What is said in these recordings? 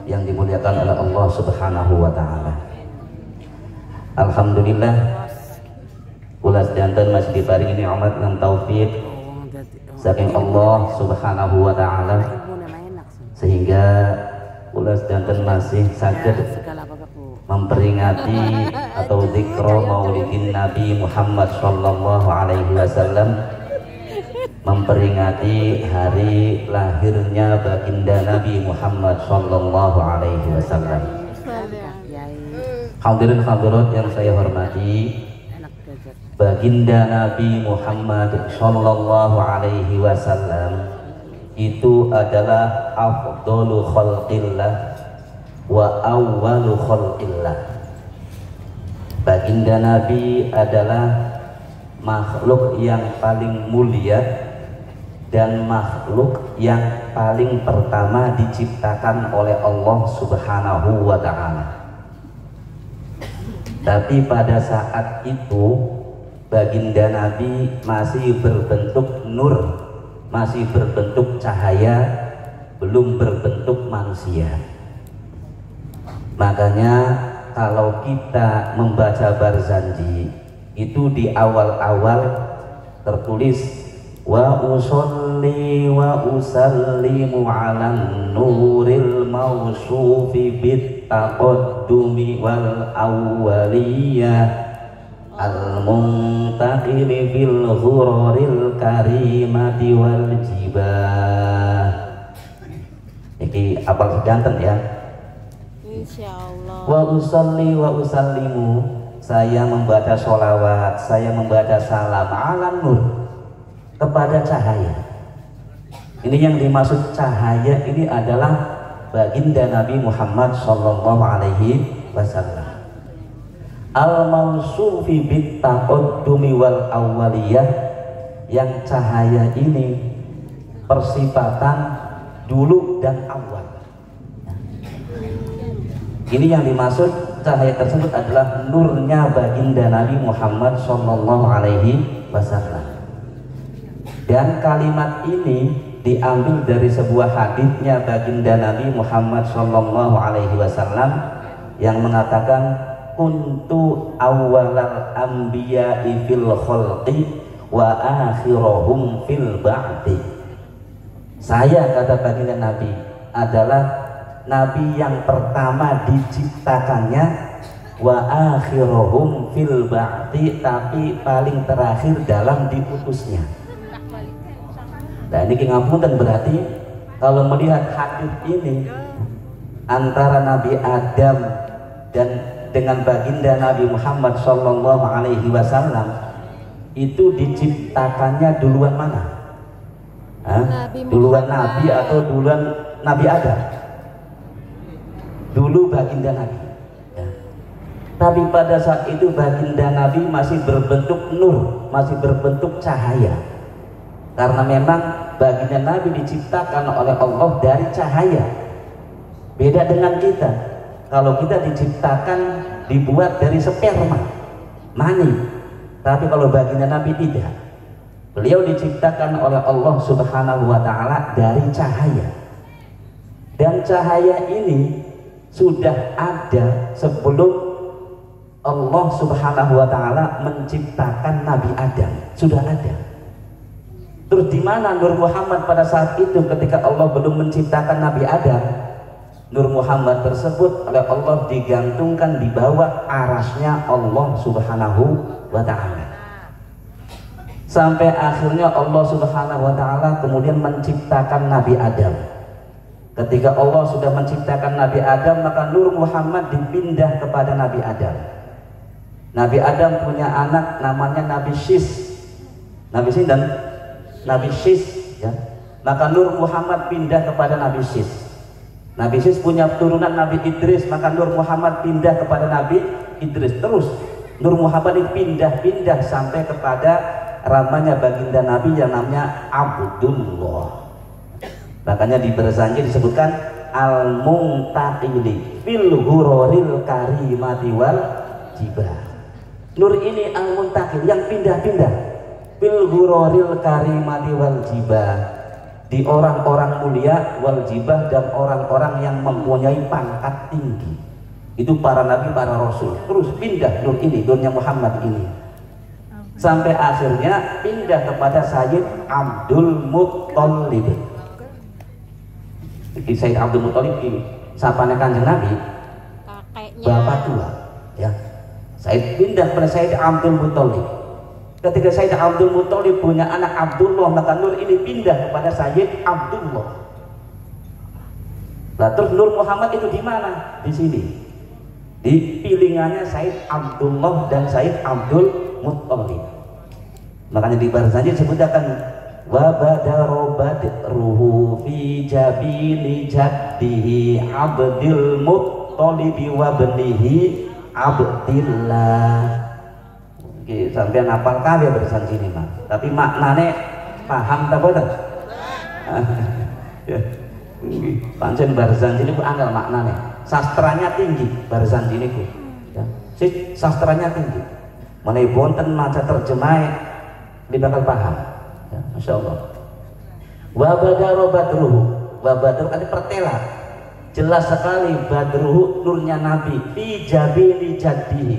yang dimuliakan oleh Allah Subhanahu wa taala. Alhamdulillah ulas janten masih diparingi nikmat dan taufik saking Allah Subhanahu wa taala sehingga ulas janten masih saged memperingati atau zikra maulidin Nabi Muhammad sallallahu alaihi wasallam, memperingati hari lahirnya baginda Nabi Muhammad sallallahu alaihi wasallam. Hadirin hadirat yang saya hormati, baginda Nabi Muhammad sallallahu alaihi wasallam itu adalah afdalu khalqillah wa awwalu khalqillah. Baginda Nabi adalah makhluk yang paling mulia dan makhluk yang paling pertama diciptakan oleh Allah Subhanahu wa ta'ala. Tapi pada saat itu baginda Nabi masih berbentuk nur, masih berbentuk cahaya, belum berbentuk manusia. Makanya kalau kita membaca Barzanji itu di awal-awal tertulis wa usolli wa usallimu ala nuril mausufi bit taqaddumi wal awwaliyah al muntaqili bil ghuraril karimati wal jibah. Iki apal sedanten ya. Insyaallah. Wa usolli wa usallimu, saya membaca sholawat, saya membaca salam ala nur, kepada cahaya. Ini yang dimaksud cahaya ini adalah baginda Nabi Muhammad sallallahu alaihi wasallam. Al-mausufi bit taqaddumi wal awwaliyah, yang cahaya ini persifatan dulu dan awal. Ini yang dimaksud cahaya tersebut adalah nurnya baginda Nabi Muhammad sallallahu alaihi wasallam. Dan kalimat ini diambil dari sebuah hadisnya baginda Nabi Muhammad sallallahu alaihi wasallam yang mengatakan kuntu awwalal anbiya'i fil khalqi wa akhiruhum fil ba'di. Saya, kata baginda Nabi, adalah Nabi yang pertama diciptakannya, wa akhiruhum fil ba'di, tapi paling terakhir dalam diutusnya. Nah ini ngapunten, berarti kalau melihat hadis ini antara Nabi Adam dan dengan baginda Nabi Muhammad sallallahu alaihi wasallam itu diciptakannya duluan mana? Duluan Nabi atau duluan Nabi Adam? Dulu baginda Nabi ya. Tapi pada saat itu baginda Nabi masih berbentuk nur, masih berbentuk cahaya, karena memang baginda Nabi diciptakan oleh Allah dari cahaya. Beda dengan kita, kalau kita diciptakan dibuat dari sperma, mani. Tapi kalau baginda Nabi tidak, beliau diciptakan oleh Allah Subhanahu wa ta'ala dari cahaya. Dan cahaya ini sudah ada sebelum Allah Subhanahu wa ta'ala menciptakan Nabi Adam, sudah ada. Terus di mana Nur Muhammad pada saat itu ketika Allah belum menciptakan Nabi Adam? Nur Muhammad tersebut oleh Allah digantungkan di bawah arasnya Allah Subhanahu wa ta'ala. Sampai akhirnya Allah Subhanahu wa ta'ala kemudian menciptakan Nabi Adam. Ketika Allah sudah menciptakan Nabi Adam, maka Nur Muhammad dipindah kepada Nabi Adam. Nabi Adam punya anak namanya Nabi Syis. Nabi Syis dan Nabi Syis ya. Maka Nur Muhammad pindah kepada Nabi Syis. Nabi Syis punya turunan Nabi Idris, maka Nur Muhammad pindah kepada Nabi Idris. Terus Nur Muhammad pindah-pindah sampai kepada ramanya baginda Nabi yang namanya Abdullah. Makanya di Barzanji disebutkan al-muntaqili fil ghuraril karimati wal jibah. Nur ini al-muntaqil, yang pindah-pindah, fil ghuraril karimati wal jibah, di orang-orang mulia wal jibah, dan orang-orang yang mempunyai pangkat tinggi. Itu para nabi, para rasul. Terus pindah nur ini, nurnya Muhammad ini, sampai akhirnya pindah kepada Sayyid Abdul Muttalib. Sayyid Abdul Muttalib ini sapane Kanjeng Nabi bapak tua ya. Sayyid pindah kepada Sayyid Abdul Muttalib. Ketika Sayyid Abdul Muttalib punya anak Abdullah, maka nur ini pindah kepada Sayyid Abdullah. Nah, terus nur Muhammad itu di mana? Di sini, di pilingannya Sayyid Abdullah dan Sayyid Abdul Muttalib. Makanya di barzanji disebutkan wa badaro badruhu fi jabili jaddihi Abdul Muttalib wa bnihi Abdillah. Oke, sampai ngapal kali barzanji ini mah. Tapi maknane paham tak boten? Ya. Pancen barzanji ini angel maknane. Sastranya tinggi barzanji ini ya. Sastranya tinggi. Menai bonten maca terjemah dia bakal paham ya, Masya Allah. Wa badaro badruhu, wa badru ada pertela, jelas sekali badruhu nurnya Nabi fi jabili jaddihi,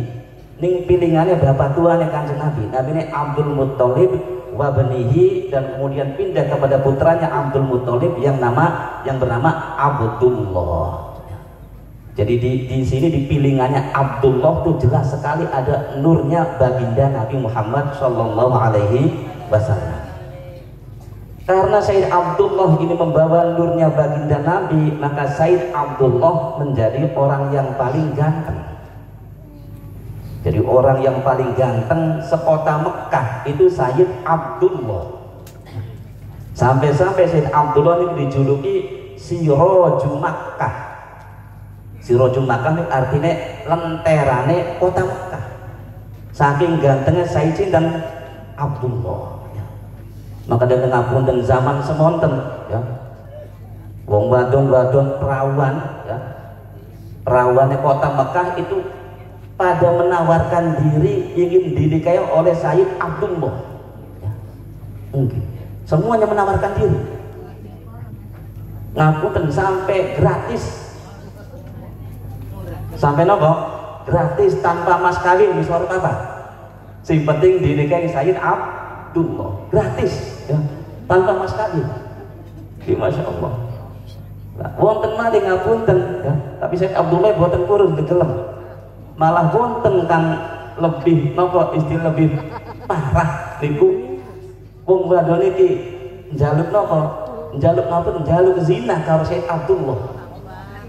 ning pilingannya bapak tuanya Kanjeng Nabi. Nabi ini Abdul Muttalib wa benihi, dan kemudian pindah kepada putranya Abdul Muttalib yang bernama Abdullah. Jadi di sini di pilingannya Abdullah tuh jelas sekali ada nurnya baginda Nabi Muhammad Shallallahu Alaihi Wasallam. Karena Sayyid Abdullah ini membawa nurnya baginda Nabi, maka Sayyid Abdullah menjadi orang yang paling ganteng. Jadi orang yang paling ganteng sekota Mekah itu Sayyid Abdullah. Sampai-sampai Sayyid Abdullah ini dijuluki Siraju Makkah. Sirajul Makkah ini artinya lenterane kota Mekah. Saking gantengnya Sayyidin dan Abdullah ya. Maka dengan ngapunten zaman semonten ya, wong wadon-wadon perawan ya, perawannya kota Mekah itu pada menawarkan diri ingin dinikahi oleh Sayyid Abdullah ya. Semuanya menawarkan diri, ngapunten sampai gratis. Sampai nopo gratis tanpa mas kawin misalnya apa? Sing penting dinikahi Sayyid Abdullah gratis ya, tanpa mas kawin. Masya Allah. Nah, wonten malih ngapunten ya, tapi Sayyid Abdullah boten purun gelem. Malah wonten kang lebih nopo istilah lebih parah niku wong wadon iki njaluk nopo? Njaluk zina karo Sayyid Abdullah.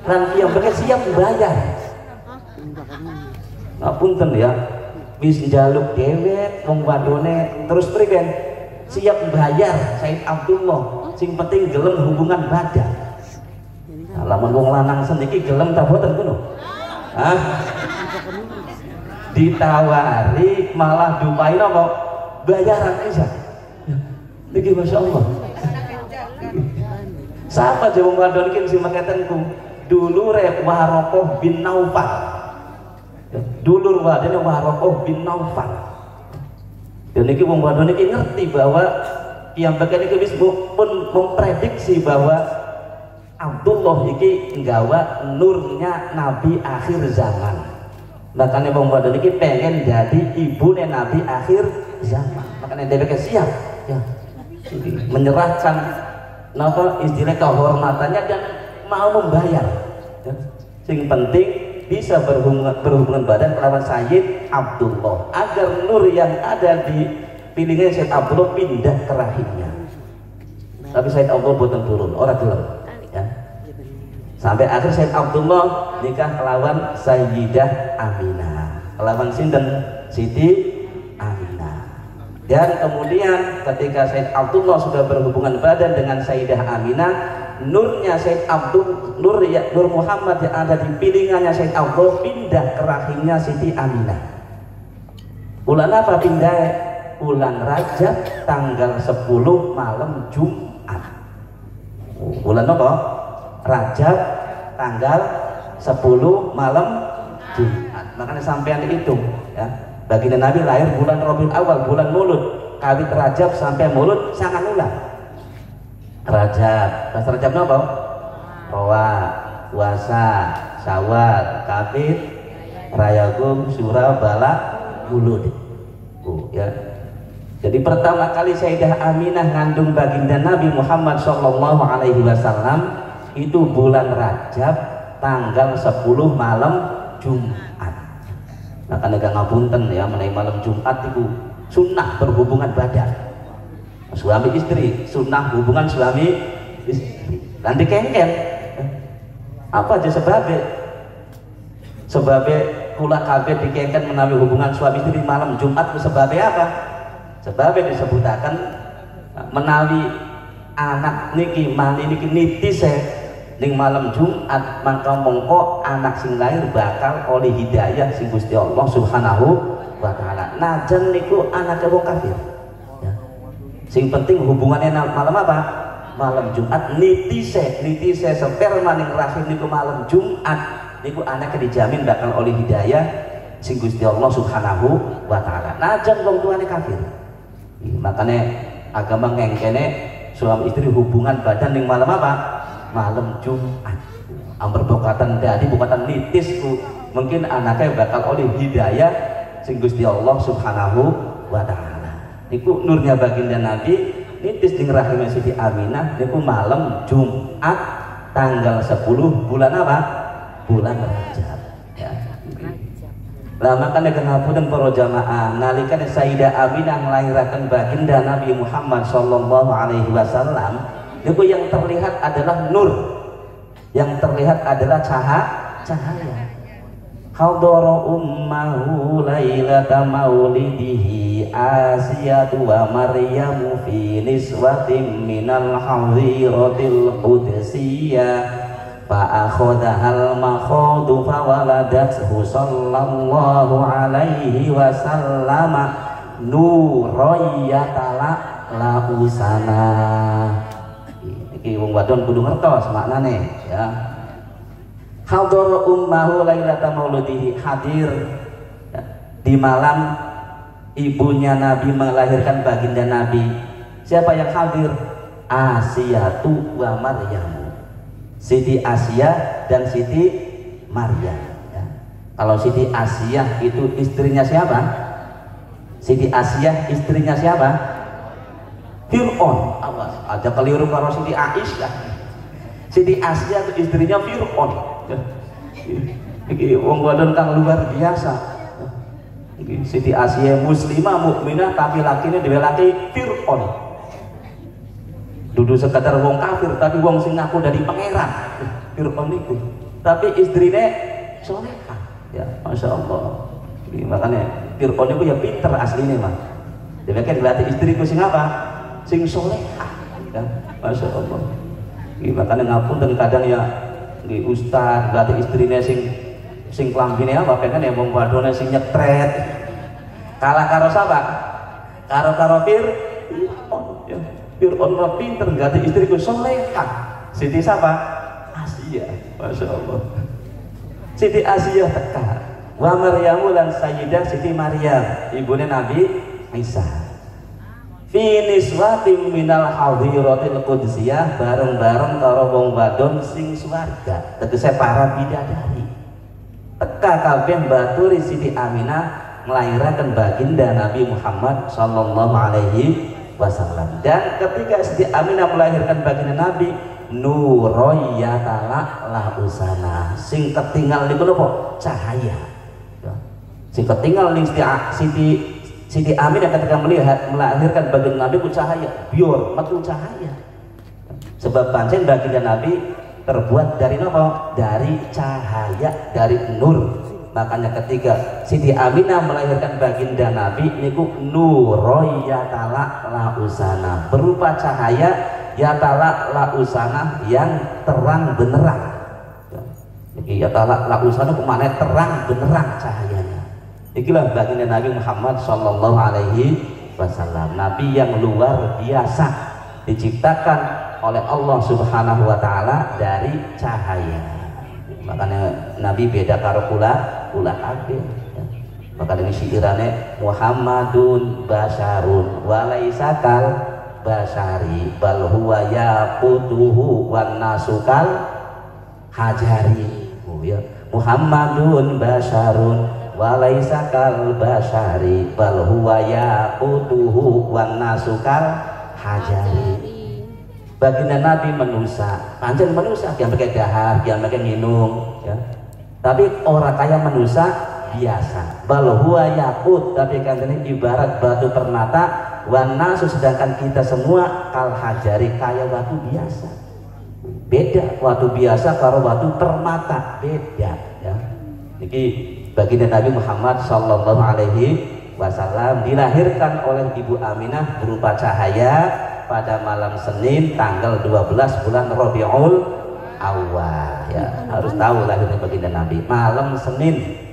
Lan yang bener siap bayar. Ngapunten ya, wis njaluk dewek wong wadone terus priben siap bayar Sayyid Abdullah, sing penting gelem hubungan badan. Nah, lamun wong lanang seniki gelem ta boten kuno? Ditawari malah dupai napa? Bayaran aja. Niki Masya Allah. Siapa aja wong wadon iki sing mangketenku? Dulu rek Warokoh bin Naufal. Dulur wadene Warokoh bin Naufal. Dan niki wong wadon iki ngerti bahwa piyambake iki wis pun memprediksi bahwa Abdullah iki nggawa nurnya Nabi akhir zaman. Makanya wong wadon iki pengen jadi ibune Nabi akhir zaman. Makanya dheweke siap ya, menyerahkan napa istilah kehormatannya dan mau membayar ya. Sing penting bisa berhubungan badan melawan Sayyid Abdullah agar nur yang ada di pilihnya Sayyid Abdullah pindah ke rahimnya. Tapi Sayyid Abdullah boten turun, orang gelem ya. Sampai akhir Sayyid Abdullah nikah kelawan Sayyidah Aminah, kelawan sinten? Siti Aminah. Dan kemudian ketika Sayyid Abdullah sudah berhubungan badan dengan Sayyidah Aminah, nurnya Sayyid Abdul Nur Muhammad yang ada di pilingannya Sayyid Abdullah pindah ke rahimnya Siti Aminah. Bulan apa pindah? Bulan Rajab tanggal 10 malam Jumat. Bulan apa? Rajab tanggal 10 malam Jumat. Makanya sampean dihitung ya. Baginda Nabi lahir bulan Rabiul Awal, bulan Maulud. Kawit Rajab sampai Maulud sangat ulang. Rajab. Pas Rajab napa? Roa, puasa, Syawal, Kafir, Rayagum, Syura, Bala, Mulud. Ya. Jadi pertama kali Sayyidah Aminah ngandung baginda Nabi Muhammad sallallahu alaihi wasallam itu bulan Rajab tanggal 10 malam Jumat. Makanya gak ngapunten ya, menaik malam Jumat itu sunnah berhubungan badan. Suami istri, sunnah hubungan suami istri. Nanti kengken. Apa aja sebabnya? Sebabnya kula kabeh dikengken menawi hubungan suami istri malam Jumat itu sebabnya apa? Sebabnya disebutakan menawi anak niki mani niki nitis ning malam Jumat, maka mongko anak sing lahir bakal oleh hidayah sing Gusti Allah Subhanahu wa taala. Najan niku anake wong kafir. Ya. Sing penting hubungannya malam apa? Malam Jumat. Nitise sperma ning rahim niku malam Jumat niku anaknya dijamin bakal oleh hidayah sing Gusti Allah Subhanahu wa taala. Najan wong tuane kafir. Makanya agama ngengkene suami istri hubungan badan ning malam apa? Malam Jumat. Amber bokatan dadi bokatan nitis ku mungkin anaknya bakal oleh hidayah sing Gusti Allah Subhanahu wa taala. Niku nurnya baginda Nabi nitis ning rahim Siti Aminah niku malam Jumat tanggal 10 bulan apa? Bulan Rajab. Ya. Lah makanya kenapunten para jamaah nalika Sayyidah Aminah nglahiraken baginda Nabi Muhammad sallallahu alaihi wasallam niku yang terlihat adalah nur, yang terlihat adalah cahaya. Hadara ummahu lailata maulidihi Asiyatu wa Maryamu fi niswatin minal hadiratil qudsiyah fa'akhadahal makhadu fawaladathu sallallahu alaihi wasallam nurayyatala lausana. Iki wong wadon kudu ngertos maknane ya. Hadar ummahu lailata maulidihi, hadir ya, di malam ibunya Nabi melahirkan baginda Nabi. Siapa yang hadir? Asiyatu wa Maryamu. Siti Asiyah dan Siti Maryam ya. Kalau Siti Asiyah itu istrinya siapa? Siti Asiyah istrinya siapa? Fir'aun. Awas, aja keliru karo Siti Aisyah. Siti Asiyah itu istrinya Fir'aun. Iki wong wadon kang luar biasa. Iki Siti Asiyah muslimah mukminah tapi lakine dhewe laki Fir'aun. Dudu sekadar wong kafir tapi wong sing ngaku dari pangeran. Fir'aun iku. Tapi istrine solehah. Ya, Masya Allah. Ini makanya Fir'aun itu ya pinter aslinya mah. Jadi kan dilatih istriku sing apa? Sing solehah, ya, Masya Allah. Ini makanya ngapun dan kadang ya di ustad dilatih istrinya sing klambine apa pengen ya wong wadone sing nyetret. Kalah karo sapa? Karo Fir'aun. Ya. Fir'aun mah pinter dilatih istriku solehah. Siti siapa? Asiyah, Masya Allah. Siti Asiyah teka. Wa Maryamu lan Sayyidah Siti Maryam, ibunya Nabi Isa. Fi niswatin minal hadiratil qudsiyah, bareng-bareng karo wong wadon sing swarga, tegese para bidadari. Teka kabeh baturi Siti Aminah nglairaken baginda Nabi Muhammad sallallahu alaihi wasallam. Dan ketika Siti Aminah melahirkan baginda Nabi, nuroyyatala lahusana, sing ketinggal niku napa? Cahaya. Sing ketinggal ning Siti Aminah ketika melahirkan baginda Nabi ku cahaya, biur, metu cahaya. Sebab pancen baginda Nabi terbuat dari apa? Dari cahaya, dari nur. Makanya ketika Siti Aminah melahirkan baginda Nabi niku nuroyyatala lausana, berupa cahaya yatala lausana yang terang benerang. Iki yatala lausana kemana terang benerang cahayanya. Ikilah baginda Nabi Muhammad sallallahu alaihi wasallam, Nabi yang luar biasa, diciptakan oleh Allah Subhanahu wa taala dari cahaya. Makanya Nabi beda karo kula kabeh. Makanya ini syirane Muhammadun basyarun wa laisa kal basari bal huwa yaqutuhu wan nasukal hajari. Oh ya, Muhammadun basyarun walaisa kal basari bal huwa yaqutuhu wan nasukal hajari. Baginda Nabi manusia, pancen manusia yang pakai dahar, yang pakai minum, ya. Tapi orang kaya manusia biasa. Bal huwa yakut, tapi kanjeng ibarat batu permata, wanasu sedangkan kita semua kal hajari kaya batu biasa. Beda batu biasa karo batu permata, beda, ya. Niki baginda Nabi Muhammad sallallahu alaihi wasallam dilahirkan oleh Ibu Aminah berupa cahaya pada malam Senin tanggal 12 bulan Rabiul Awal, ya. Harus tahu lahirnya baginda Nabi malam Senin.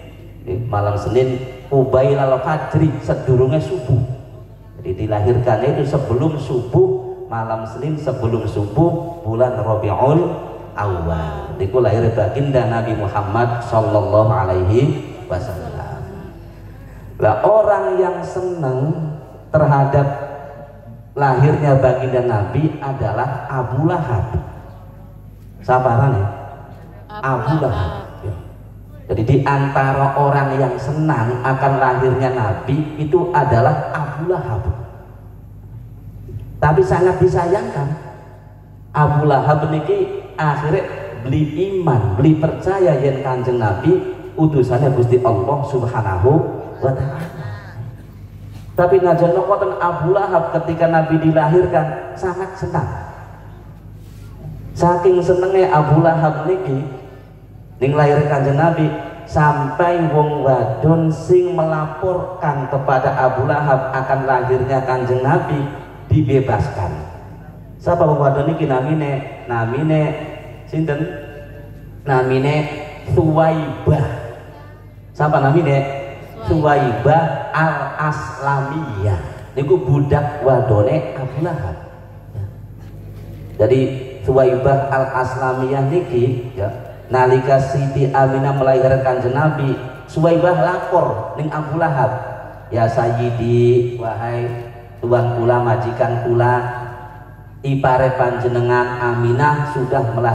Malam Senin Ubailal Fajri, sedurunge subuh. Jadi dilahirkannya itu sebelum subuh, malam Senin sebelum subuh bulan Rabiul Awal. Itu lahir baginda Nabi Muhammad sallallahu alaihi wasallam. Lah orang yang senang terhadap lahirnya baginda Nabi adalah Abu Lahab. Sabaran ya? Abu Lahab. Ya. Jadi di antara orang yang senang akan lahirnya Nabi itu adalah Abu Lahab. Tapi sangat disayangkan Abu Lahab niki akhirnya beli iman, beli percaya yen Kanjeng Nabi utusannya Gusti Allah Subhanahu wa taala. Tapi najan nokoten Abu Lahab ketika Nabi dilahirkan sangat senang. Saking senengnya Abu Lahab niki ning lahir Kanjeng Nabi sampai wong wadon sing melaporkan kepada Abu Lahab akan lahirnya Kanjeng Nabi dibebaskan. Siapa wong wadon niki namine sinten? Namine Suwaibah. Siapa namine? Suwaibah al-Aslamiyah. Niku budak wadone Abu Lahab. Jadi Suwaibah al-Aslamiyah niki, ya, nalika Siti Aminah melahirkan Kanjeng Nabi, Suwaibah lapor ning Abu Lahab, ya Sayyidi, wahai tuan kula, majikan kula, ipare panjenengan Aminah sudah melahirkan